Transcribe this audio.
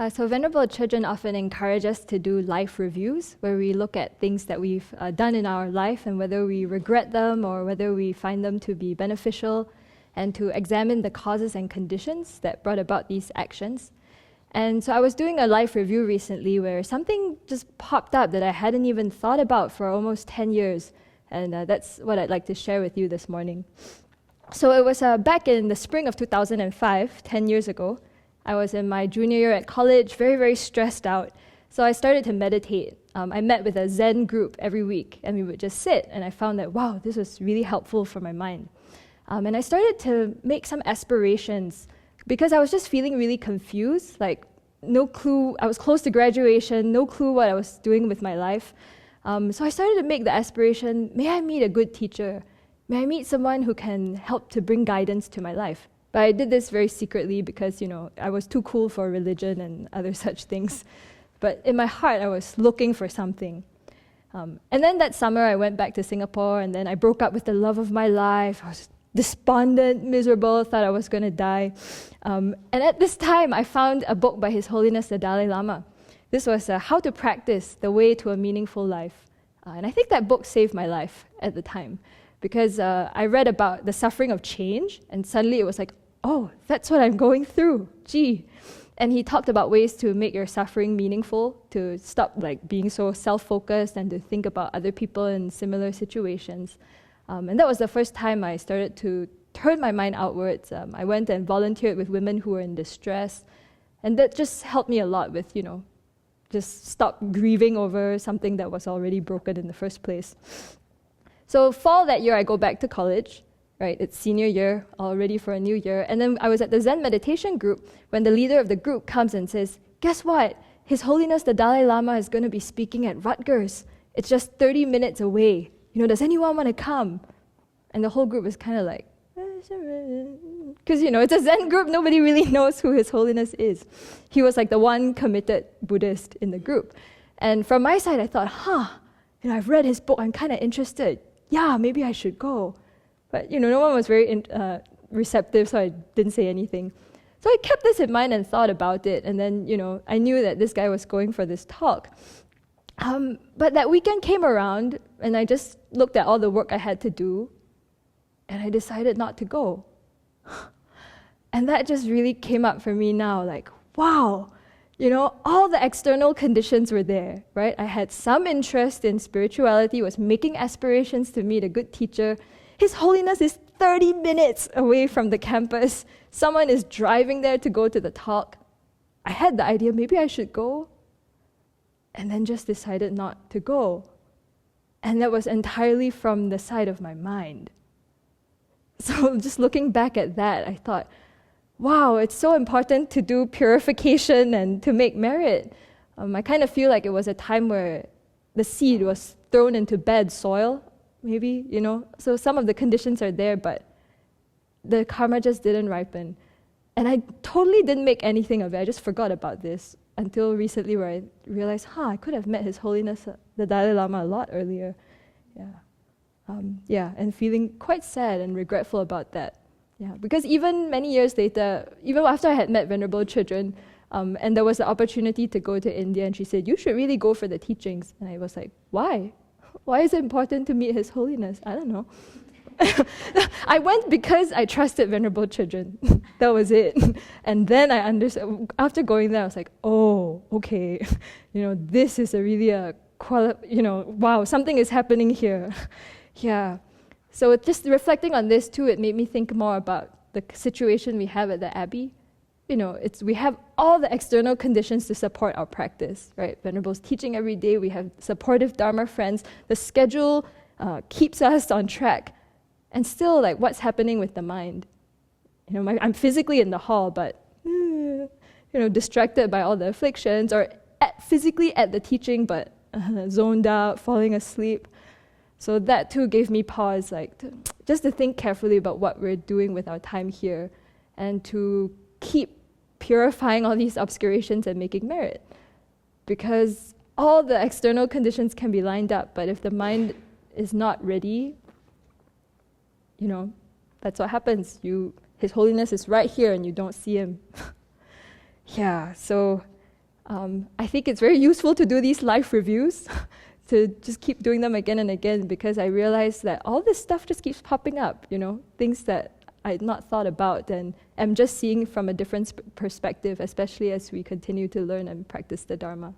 So Venerable Children often encourage us to do life reviews, where we look at things that we've done in our life and whether we regret them or whether we find them to be beneficial, and to examine the causes and conditions that brought about these actions. And so I was doing a life review recently where something just popped up that I hadn't even thought about for almost 10 years. And that's what I'd like to share with you this morning. So it was back in the spring of 2005, 10 years ago. I was in my junior year at college, very, very stressed out. So I started to meditate. I met with a Zen group every week, and we would just sit. And I found that, wow, this was really helpful for my mind. And I started to make some aspirations because I was just feeling really confused, like no clue. I was close to graduation, no clue what I was doing with my life. So I started to make the aspiration, may I meet a good teacher? May I meet someone who can help to bring guidance to my life? But I did this very secretly because, I was too cool for religion and other such things. But in my heart, I was looking for something. And then that summer, I went back to Singapore, and then I broke up with the love of my life. I was despondent, miserable, thought I was going to die. And at this time, I found a book by His Holiness the Dalai Lama. This was How to Practice the Way to a Meaningful Life. And I think that book saved my life at the time, because I read about the suffering of change, and suddenly it was like, oh, that's what I'm going through. Gee. And he talked about ways to make your suffering meaningful, to stop being so self-focused and to think about other people in similar situations. And that was the first time I started to turn my mind outwards. I went and volunteered with women who were in distress, and that just helped me a lot with, just stop grieving over something that was already broken in the first place. So fall that year, I go back to college, right? It's senior year, all ready for a new year. And then I was at the Zen meditation group when the leader of the group comes and says, guess what? His Holiness the Dalai Lama is going to be speaking at Rutgers. It's just 30 minutes away. Does anyone want to come? And the whole group is kind of like, because, it's a Zen group, nobody really knows who His Holiness is. He was like the one committed Buddhist in the group. And from my side, I thought, I've read his book, I'm kind of interested. Yeah, maybe I should go. But, no one was very receptive, so I didn't say anything. So I kept this in mind and thought about it, and then, I knew that this guy was going for this talk. But that weekend came around, and I just looked at all the work I had to do, and I decided not to go. And that just really came up for me now, like, wow, all the external conditions were there, right? I had some interest in spirituality, was making aspirations to meet a good teacher. His Holiness is 30 minutes away from the campus. Someone is driving there to go to the talk. I had the idea, maybe I should go, and then just decided not to go. And that was entirely from the side of my mind. So just looking back at that, I thought, wow, it's so important to do purification and to make merit. I kind of feel like it was a time where the seed was thrown into bad soil, maybe, So some of the conditions are there, but the karma just didn't ripen. And I totally didn't make anything of it. I just forgot about this until recently, where I realized, I could have met His Holiness the Dalai Lama a lot earlier. And feeling quite sad and regretful about that. Yeah, because even many years later, even after I had met Venerable Children, and there was the opportunity to go to India, and she said, you should really go for the teachings. And I was like, why? Why is it important to meet His Holiness? I don't know. I went because I trusted Venerable Children. That was it. And then I understood, after going there, I was like, oh, okay. This is wow, something is happening here. Yeah. So just reflecting on this too, it made me think more about the situation we have at the Abbey. We have all the external conditions to support our practice, right? Venerable's teaching every day. We have supportive Dharma friends. The schedule keeps us on track. And still, what's happening with the mind? I'm physically in the hall, but distracted by all the afflictions, or physically at the teaching, but zoned out, falling asleep. So that too gave me pause, just to think carefully about what we're doing with our time here, and to keep purifying all these obscurations and making merit. Because all the external conditions can be lined up, but if the mind is not ready, that's what happens. His Holiness is right here and you don't see Him. Yeah, so I think it's very useful to do these life reviews, to just keep doing them again and again, because I realize that all this stuff just keeps popping up, things that I had not thought about and am just seeing from a different perspective, especially as we continue to learn and practice the Dharma.